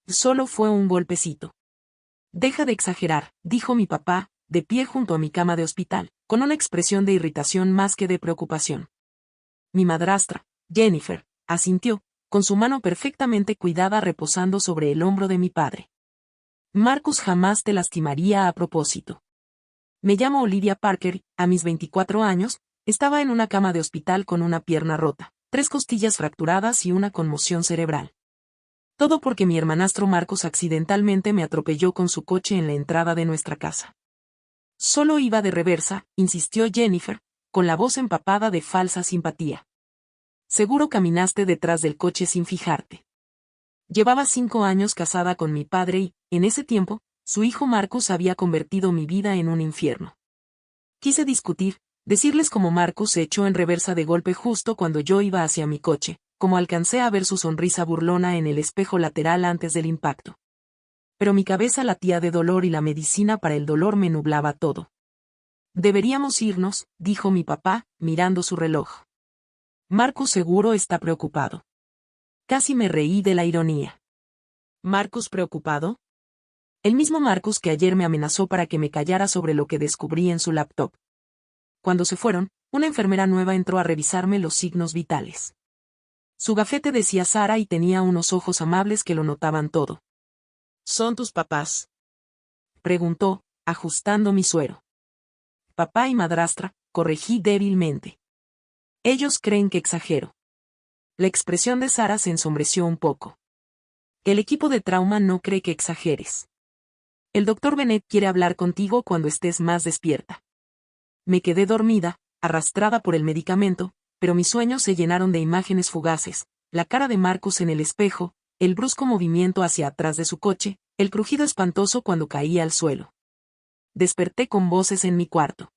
Solo fue un golpecito. Deja de exagerar, dijo mi papá, de pie junto a mi cama de hospital, con una expresión de irritación más que de preocupación. Mi madrastra, Jennifer, asintió, con su mano perfectamente cuidada reposando sobre el hombro de mi padre. Marcus jamás te lastimaría a propósito. Me llamo Olivia Parker, a mis 24 años, estaba en una cama de hospital con una pierna rota, 3 costillas fracturadas y una conmoción cerebral. Todo porque mi hermanastro Marcus accidentalmente me atropelló con su coche en la entrada de nuestra casa. Solo iba de reversa, insistió Jennifer, con la voz empapada de falsa simpatía. Seguro caminaste detrás del coche sin fijarte. Llevaba 5 años casada con mi padre y, en ese tiempo, su hijo Marcus había convertido mi vida en un infierno. Quise discutir, decirles cómo Marcus se echó en reversa de golpe justo cuando yo iba hacia mi coche, como alcancé a ver su sonrisa burlona en el espejo lateral antes del impacto. Pero mi cabeza latía de dolor y la medicina para el dolor me nublaba todo. Deberíamos irnos, dijo mi papá, mirando su reloj. Marcus seguro está preocupado. Casi me reí de la ironía. ¿Marcus preocupado? El mismo Marcus que ayer me amenazó para que me callara sobre lo que descubrí en su laptop. Cuando se fueron, una enfermera nueva entró a revisarme los signos vitales. Su gafete decía Sara y tenía unos ojos amables que lo notaban todo. ¿Son tus papás?, preguntó, ajustando mi suero. Papá y madrastra, corregí débilmente. Ellos creen que exagero. La expresión de Sara se ensombreció un poco. El equipo de trauma no cree que exageres. El doctor Bennett quiere hablar contigo cuando estés más despierta. Me quedé dormida, arrastrada por el medicamento, pero mis sueños se llenaron de imágenes fugaces, la cara de Marcus en el espejo, el brusco movimiento hacia atrás de su coche, el crujido espantoso cuando caía al suelo. Desperté con voces en mi cuarto.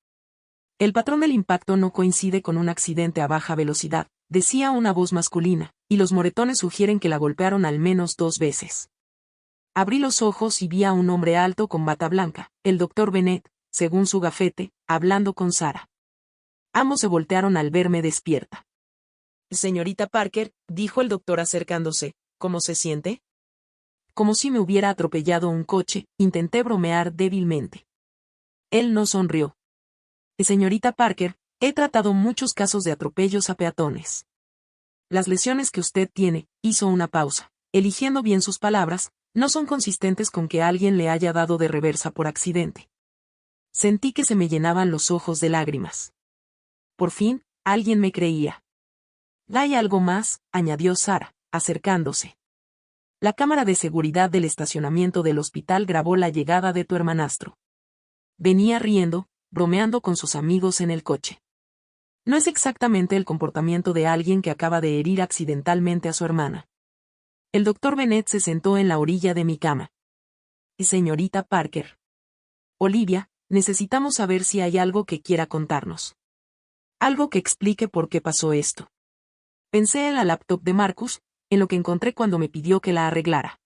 El patrón del impacto no coincide con un accidente a baja velocidad, decía una voz masculina, y los moretones sugieren que la golpearon al menos 2 veces. Abrí los ojos y vi a un hombre alto con bata blanca, el doctor Bennett, según su gafete, hablando con Sara. Ambos se voltearon al verme despierta. Señorita Parker, dijo el doctor acercándose, ¿cómo se siente? Como si me hubiera atropellado un coche, intenté bromear débilmente. Él no sonrió. Señorita Parker, he tratado muchos casos de atropellos a peatones. Las lesiones que usted tiene, hizo una pausa, eligiendo bien sus palabras, no son consistentes con que alguien le haya dado de reversa por accidente. Sentí que se me llenaban los ojos de lágrimas. Por fin, alguien me creía. «Hay algo más», añadió Sara, acercándose. La cámara de seguridad del estacionamiento del hospital grabó la llegada de tu hermanastro. Venía riendo, bromeando con sus amigos en el coche. No es exactamente el comportamiento de alguien que acaba de herir accidentalmente a su hermana. El doctor Bennett se sentó en la orilla de mi cama. Señorita Parker. Olivia, necesitamos saber si hay algo que quiera contarnos. Algo que explique por qué pasó esto. Pensé en la laptop de Marcus, en lo que encontré cuando me pidió que la arreglara.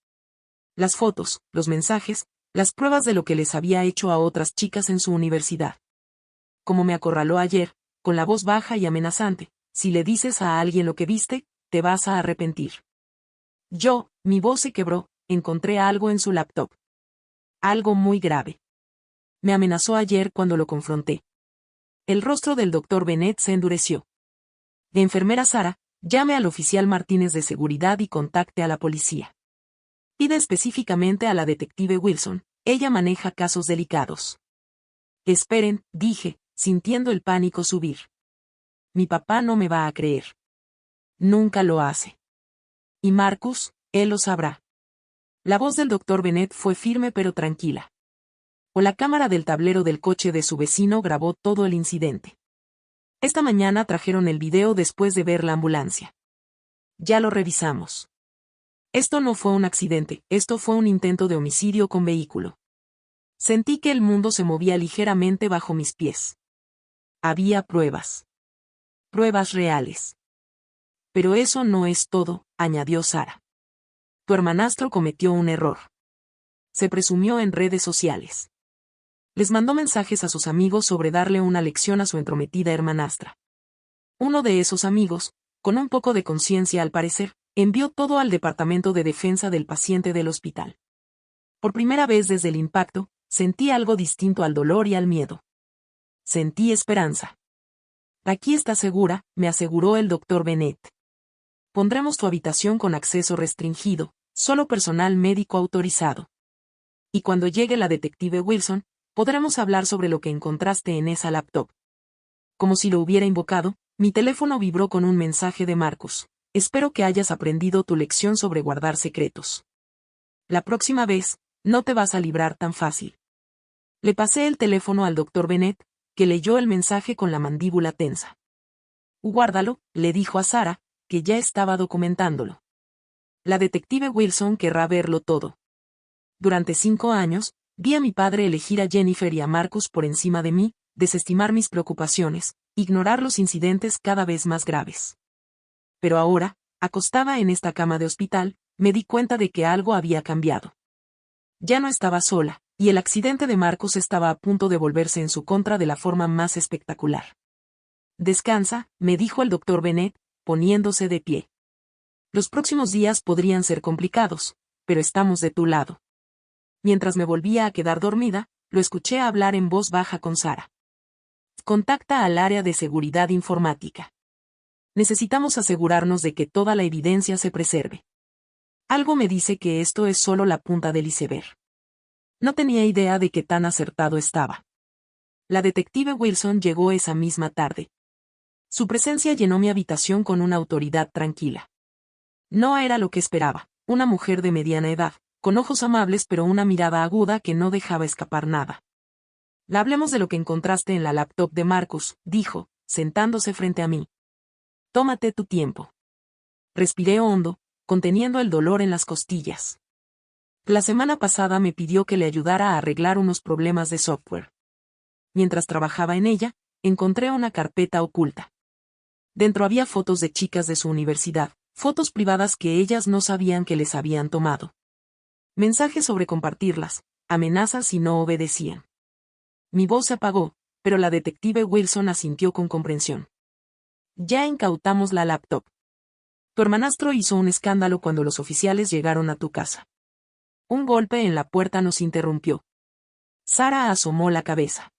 Las fotos, los mensajes, las pruebas de lo que les había hecho a otras chicas en su universidad. Como me acorraló ayer, con la voz baja y amenazante, si le dices a alguien lo que viste, te vas a arrepentir. Mi voz se quebró, encontré algo en su laptop. Algo muy grave. Me amenazó ayer cuando lo confronté. El rostro del doctor Bennett se endureció. De enfermera Sara, llame al oficial Martínez de seguridad y contacte a la policía. Pide específicamente a la detective Wilson, ella maneja casos delicados. Esperen, dije, sintiendo el pánico subir. Mi papá no me va a creer. Nunca lo hace. Y Marcus, él lo sabrá. La voz del doctor Bennett fue firme pero tranquila. O la cámara del tablero del coche de su vecino grabó todo el incidente. Esta mañana trajeron el video después de ver la ambulancia. Ya lo revisamos. Esto no fue un accidente, esto fue un intento de homicidio con vehículo. Sentí que el mundo se movía ligeramente bajo mis pies. Había pruebas. Pruebas reales. Pero eso no es todo, añadió Sara. Tu hermanastro cometió un error. Se presumió en redes sociales. Les mandó mensajes a sus amigos sobre darle una lección a su entrometida hermanastra. Uno de esos amigos, con un poco de conciencia al parecer, Envió todo al Departamento de Defensa del Paciente del hospital. Por primera vez desde el impacto, sentí algo distinto al dolor y al miedo. Sentí esperanza. Aquí está segura, me aseguró el Dr. Bennett. Pondremos tu habitación con acceso restringido, solo personal médico autorizado. Y cuando llegue la detective Wilson, podremos hablar sobre lo que encontraste en esa laptop. Como si lo hubiera invocado, mi teléfono vibró con un mensaje de Marcus. Espero que hayas aprendido tu lección sobre guardar secretos. La próxima vez, no te vas a librar tan fácil. Le pasé el teléfono al Dr. Bennett, que leyó el mensaje con la mandíbula tensa. Guárdalo, le dijo a Sarah, que ya estaba documentándolo. La detective Wilson querrá verlo todo. Durante 5 años, vi a mi padre elegir a Jennifer y a Marcus por encima de mí, desestimar mis preocupaciones, ignorar los incidentes cada vez más graves. Pero ahora, acostada en esta cama de hospital, me di cuenta de que algo había cambiado. Ya no estaba sola, y el accidente de Marcus estaba a punto de volverse en su contra de la forma más espectacular. Descansa, me dijo el Dr. Bennett, poniéndose de pie. Los próximos días podrían ser complicados, pero estamos de tu lado. Mientras me volvía a quedar dormida, lo escuché hablar en voz baja con Sarah. Contacta al área de seguridad informática. Necesitamos asegurarnos de que toda la evidencia se preserve. Algo me dice que esto es solo la punta del iceberg. No tenía idea de qué tan acertado estaba. La detective Wilson llegó esa misma tarde. Su presencia llenó mi habitación con una autoridad tranquila. No era lo que esperaba, una mujer de mediana edad, con ojos amables pero una mirada aguda que no dejaba escapar nada. Hablemos de lo que encontraste en la laptop de Marcus, dijo, sentándose frente a mí. Tómate tu tiempo. Respiré hondo, conteniendo el dolor en las costillas. La semana pasada me pidió que le ayudara a arreglar unos problemas de software. Mientras trabajaba en ella, encontré una carpeta oculta. Dentro había fotos de chicas de su universidad, fotos privadas que ellas no sabían que les habían tomado. Mensajes sobre compartirlas, amenazas si no obedecían. Mi voz se apagó, pero la detective Wilson asintió con comprensión. Ya incautamos la laptop. Tu hermanastro hizo un escándalo cuando los oficiales llegaron a tu casa. Un golpe en la puerta nos interrumpió. Sarah asomó la cabeza.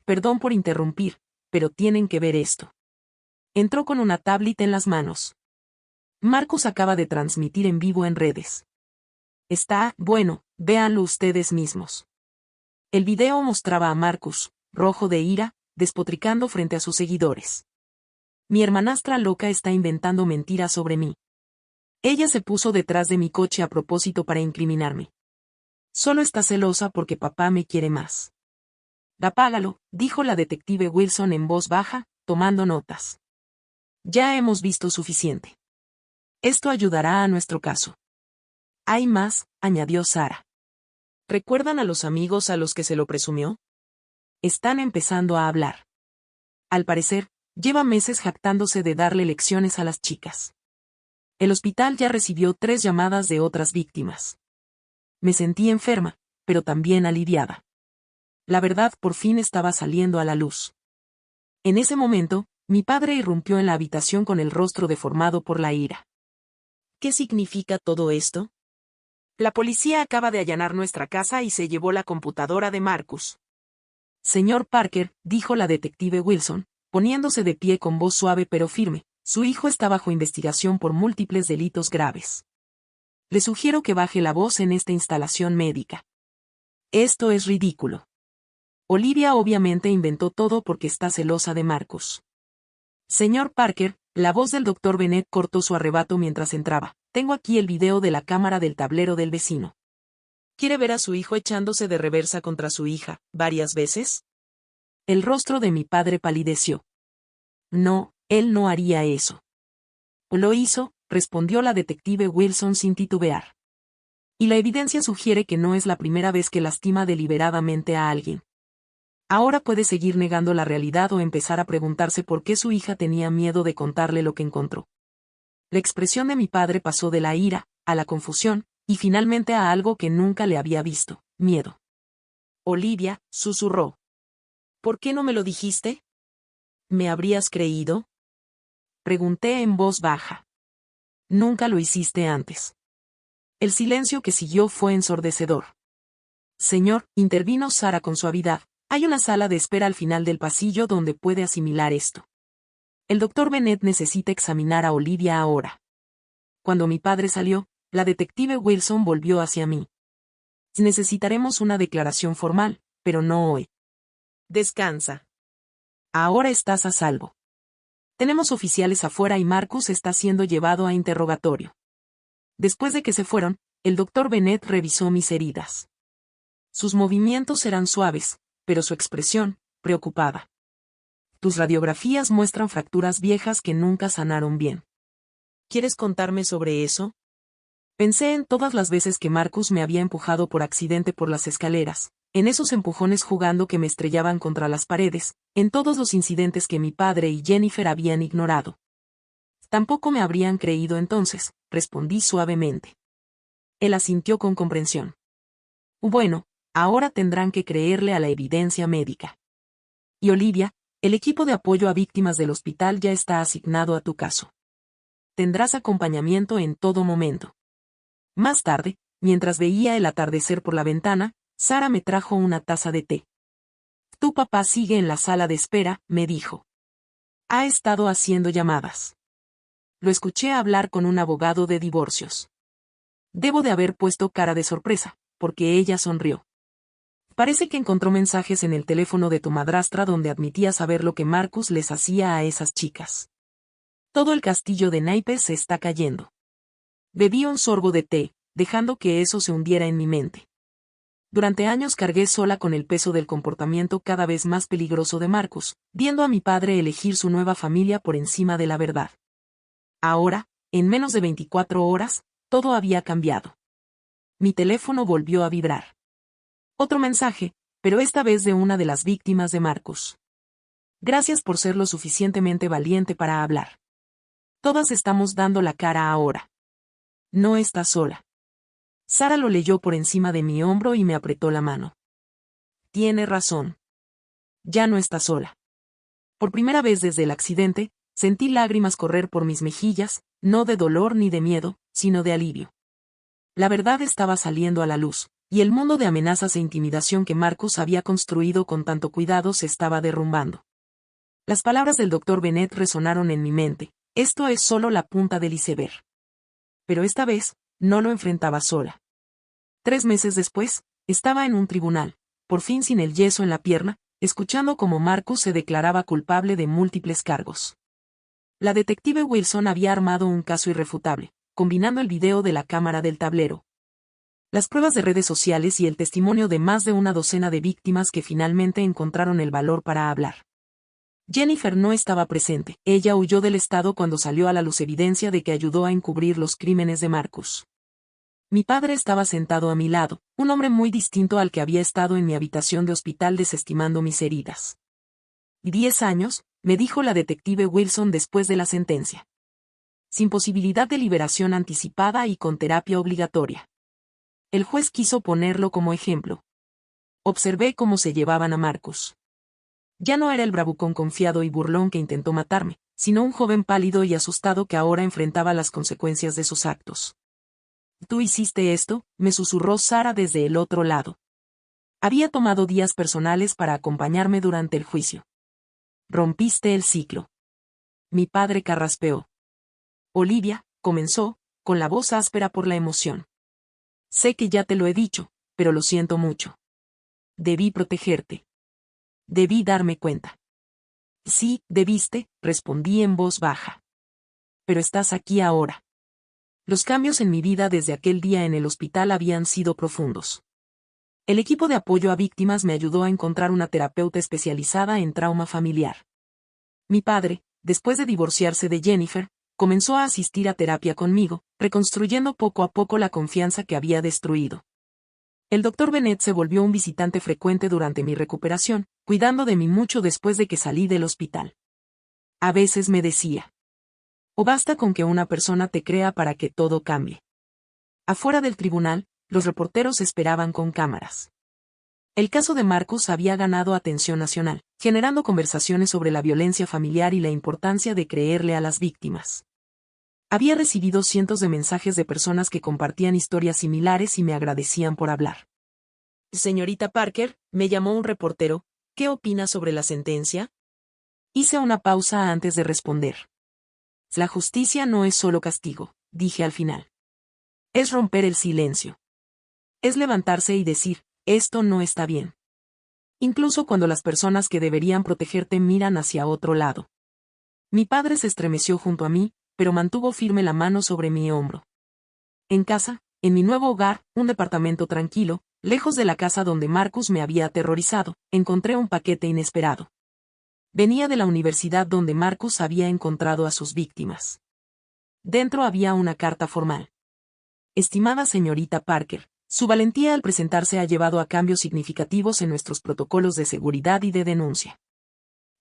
Perdón por interrumpir, pero tienen que ver esto. Entró con una tablet en las manos. Marcus acaba de transmitir en vivo en redes. Está, bueno, véanlo ustedes mismos. El video mostraba a Marcus, rojo de ira, despotricando frente a sus seguidores. Mi hermanastra loca está inventando mentiras sobre mí. Ella se puso detrás de mi coche a propósito para incriminarme. Solo está celosa porque papá me quiere más. Apágalo, dijo la detective Wilson en voz baja, tomando notas. Ya hemos visto suficiente. Esto ayudará a nuestro caso. Hay más, añadió Sarah. ¿Recuerdan a los amigos a los que se lo presumió? Están empezando a hablar. Al parecer, lleva meses jactándose de darle lecciones a las chicas. El hospital ya recibió 3 llamadas de otras víctimas. Me sentí enferma, pero también aliviada. La verdad por fin estaba saliendo a la luz. En ese momento, mi padre irrumpió en la habitación con el rostro deformado por la ira. ¿Qué significa todo esto? La policía acaba de allanar nuestra casa y se llevó la computadora de Marcus. Señor Parker, dijo la detective Wilson, poniéndose de pie con voz suave pero firme, su hijo está bajo investigación por múltiples delitos graves. Le sugiero que baje la voz en esta instalación médica. Esto es ridículo. Olivia obviamente inventó todo porque está celosa de Marcus. Señor Parker, la voz del Dr. Bennett cortó su arrebato mientras entraba. Tengo aquí el video de la cámara del tablero del vecino. ¿Quiere ver a su hijo echándose de reversa contra su hija, varias veces? El rostro de mi padre palideció. No, él no haría eso. Lo hizo, respondió la detective Wilson sin titubear. Y la evidencia sugiere que no es la primera vez que lastima deliberadamente a alguien. Ahora puede seguir negando la realidad o empezar a preguntarse por qué su hija tenía miedo de contarle lo que encontró. La expresión de mi padre pasó de la ira, a la confusión, y finalmente a algo que nunca le había visto, miedo. Olivia, susurró. ¿Por qué no me lo dijiste? ¿Me habrías creído? Pregunté en voz baja. Nunca lo hiciste antes. El silencio que siguió fue ensordecedor. Señor, intervino Sara con suavidad, hay una sala de espera al final del pasillo donde puede asimilar esto. El doctor Bennett necesita examinar a Olivia ahora. Cuando mi padre salió, la detective Wilson volvió hacia mí. Necesitaremos una declaración formal, pero no hoy. Descansa. Ahora estás a salvo. Tenemos oficiales afuera y Marcus está siendo llevado a interrogatorio. Después de que se fueron, el doctor Bennett revisó mis heridas. Sus movimientos eran suaves, pero su expresión, preocupada. Tus radiografías muestran fracturas viejas que nunca sanaron bien. ¿Quieres contarme sobre eso? Pensé en todas las veces que Marcus me había empujado por accidente por las escaleras, en esos empujones jugando que me estrellaban contra las paredes, en todos los incidentes que mi padre y Jennifer habían ignorado. Tampoco me habrían creído entonces, respondí suavemente. Él asintió con comprensión. Bueno, ahora tendrán que creerle a la evidencia médica. Y Olivia, el equipo de apoyo a víctimas del hospital ya está asignado a tu caso. Tendrás acompañamiento en todo momento. Más tarde, mientras veía el atardecer por la ventana, Sara me trajo una taza de té. Tu papá sigue en la sala de espera, me dijo. Ha estado haciendo llamadas. Lo escuché hablar con un abogado de divorcios. Debo de haber puesto cara de sorpresa, porque ella sonrió. Parece que encontró mensajes en el teléfono de tu madrastra donde admitía saber lo que Marcus les hacía a esas chicas. Todo el castillo de naipes se está cayendo. Bebí un sorbo de té, dejando que eso se hundiera en mi mente. Durante años cargué sola con el peso del comportamiento cada vez más peligroso de Marcus, viendo a mi padre elegir su nueva familia por encima de la verdad. Ahora, en menos de 24 horas, todo había cambiado. Mi teléfono volvió a vibrar. Otro mensaje, pero esta vez de una de las víctimas de Marcus. Gracias por ser lo suficientemente valiente para hablar. Todas estamos dando la cara ahora. No estás sola. Sara lo leyó por encima de mi hombro y me apretó la mano. Tiene razón. Ya no estás sola. Por primera vez desde el accidente, sentí lágrimas correr por mis mejillas, no de dolor ni de miedo, sino de alivio. La verdad estaba saliendo a la luz, y el mundo de amenazas e intimidación que Marcus había construido con tanto cuidado se estaba derrumbando. Las palabras del doctor Bennett resonaron en mi mente, esto es solo la punta del iceberg. Pero esta vez, no lo enfrentaba sola. 3 meses después, estaba en un tribunal, por fin sin el yeso en la pierna, escuchando cómo Marcus se declaraba culpable de múltiples cargos. La detective Wilson había armado un caso irrefutable, combinando el video de la cámara del tablero, las pruebas de redes sociales y el testimonio de más de una docena de víctimas que finalmente encontraron el valor para hablar. Jennifer no estaba presente, ella huyó del estado cuando salió a la luz evidencia de que ayudó a encubrir los crímenes de Marcus. Mi padre estaba sentado a mi lado, un hombre muy distinto al que había estado en mi habitación de hospital desestimando mis heridas. 10 años, me dijo la detective Wilson después de la sentencia. Sin posibilidad de liberación anticipada y con terapia obligatoria. El juez quiso ponerlo como ejemplo. Observé cómo se llevaban a Marcus. Ya no era el bravucón confiado y burlón que intentó matarme, sino un joven pálido y asustado que ahora enfrentaba las consecuencias de sus actos. ¿Tú hiciste esto?, me susurró Sara desde el otro lado. Había tomado días personales para acompañarme durante el juicio. Rompiste el ciclo. Mi padre carraspeó. Olivia, comenzó, con la voz áspera por la emoción. Sé que ya te lo he dicho, pero lo siento mucho. Debí protegerte. Debí darme cuenta. Sí, debiste, respondí en voz baja. Pero estás aquí ahora. Los cambios en mi vida desde aquel día en el hospital habían sido profundos. El equipo de apoyo a víctimas me ayudó a encontrar una terapeuta especializada en trauma familiar. Mi padre, después de divorciarse de Jennifer, comenzó a asistir a terapia conmigo, reconstruyendo poco a poco la confianza que había destruido. El doctor Bennett se volvió un visitante frecuente durante mi recuperación, cuidando de mí mucho después de que salí del hospital. A veces me decía: o basta con que una persona te crea para que todo cambie. Afuera del tribunal, los reporteros esperaban con cámaras. El caso de Marcus había ganado atención nacional, generando conversaciones sobre la violencia familiar y la importancia de creerle a las víctimas. Había recibido cientos de mensajes de personas que compartían historias similares y me agradecían por hablar. Señorita Parker, me llamó un reportero, ¿qué opina sobre la sentencia? Hice una pausa antes de responder. La justicia no es solo castigo, dije al final. Es romper el silencio. Es levantarse y decir, esto no está bien. Incluso cuando las personas que deberían protegerte miran hacia otro lado. Mi padre se estremeció junto a mí, pero mantuvo firme la mano sobre mi hombro. En casa, en mi nuevo hogar, un departamento tranquilo, lejos de la casa donde Marcus me había aterrorizado, encontré un paquete inesperado. Venía de la universidad donde Marcus había encontrado a sus víctimas. Dentro había una carta formal. Estimada señorita Parker, su valentía al presentarse ha llevado a cambios significativos en nuestros protocolos de seguridad y de denuncia.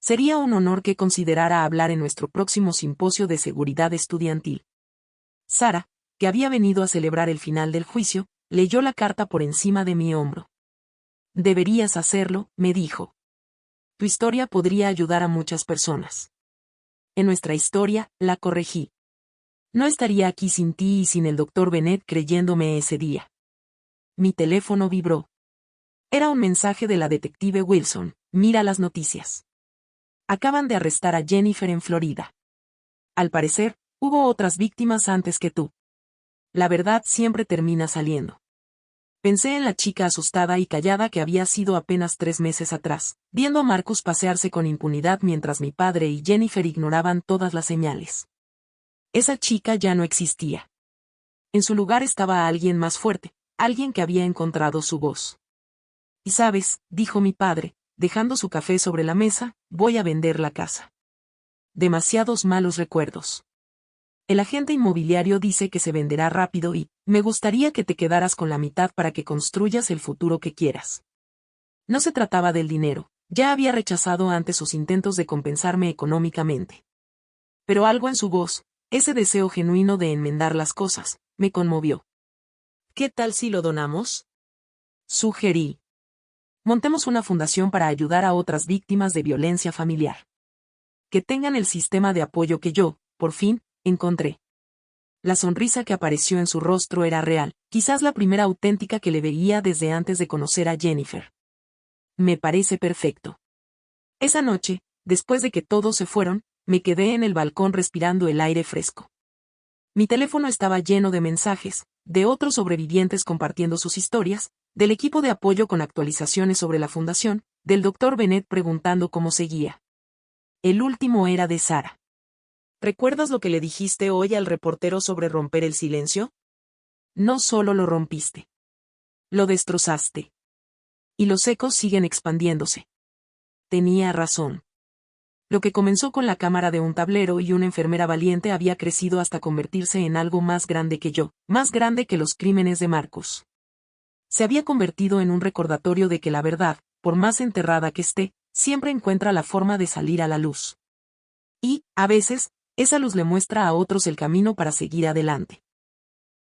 Sería un honor que considerara hablar en nuestro próximo simposio de seguridad estudiantil. Sara, que había venido a celebrar el final del juicio, leyó la carta por encima de mi hombro. Deberías hacerlo, me dijo. Tu historia podría ayudar a muchas personas. En nuestra historia, la corregí. No estaría aquí sin ti y sin el Dr. Bennett creyéndome ese día. Mi teléfono vibró. Era un mensaje de la detective Wilson, mira las noticias. Acaban de arrestar a Jennifer en Florida. Al parecer, hubo otras víctimas antes que tú. La verdad siempre termina saliendo. Pensé en la chica asustada y callada que había sido apenas 3 meses atrás, viendo a Marcus pasearse con impunidad mientras mi padre y Jennifer ignoraban todas las señales. Esa chica ya no existía. En su lugar estaba alguien más fuerte, alguien que había encontrado su voz. Y sabes, dijo mi padre, dejando su café sobre la mesa, voy a vender la casa. Demasiados malos recuerdos. El agente inmobiliario dice que se venderá rápido y, me gustaría que te quedaras con la mitad para que construyas el futuro que quieras. No se trataba del dinero, ya había rechazado antes sus intentos de compensarme económicamente. Pero algo en su voz, ese deseo genuino de enmendar las cosas, me conmovió. ¿Qué tal si lo donamos? Sugerí. Montemos una fundación para ayudar a otras víctimas de violencia familiar. Que tengan el sistema de apoyo que yo, por fin, encontré. La sonrisa que apareció en su rostro era real, quizás la primera auténtica que le veía desde antes de conocer a Jennifer. Me parece perfecto. Esa noche, después de que todos se fueron, me quedé en el balcón respirando el aire fresco. Mi teléfono estaba lleno de mensajes, de otros sobrevivientes compartiendo sus historias, del equipo de apoyo con actualizaciones sobre la fundación, del Dr. Bennett preguntando cómo seguía. El último era de Sara. ¿Recuerdas lo que le dijiste hoy al reportero sobre romper el silencio? No solo lo rompiste. Lo destrozaste. Y los ecos siguen expandiéndose. Tenía razón. Lo que comenzó con la cámara de un tablero y una enfermera valiente había crecido hasta convertirse en algo más grande que yo, más grande que los crímenes de Marcus. Se había convertido en un recordatorio de que la verdad, por más enterrada que esté, siempre encuentra la forma de salir a la luz. Y, a veces, esa luz le muestra a otros el camino para seguir adelante.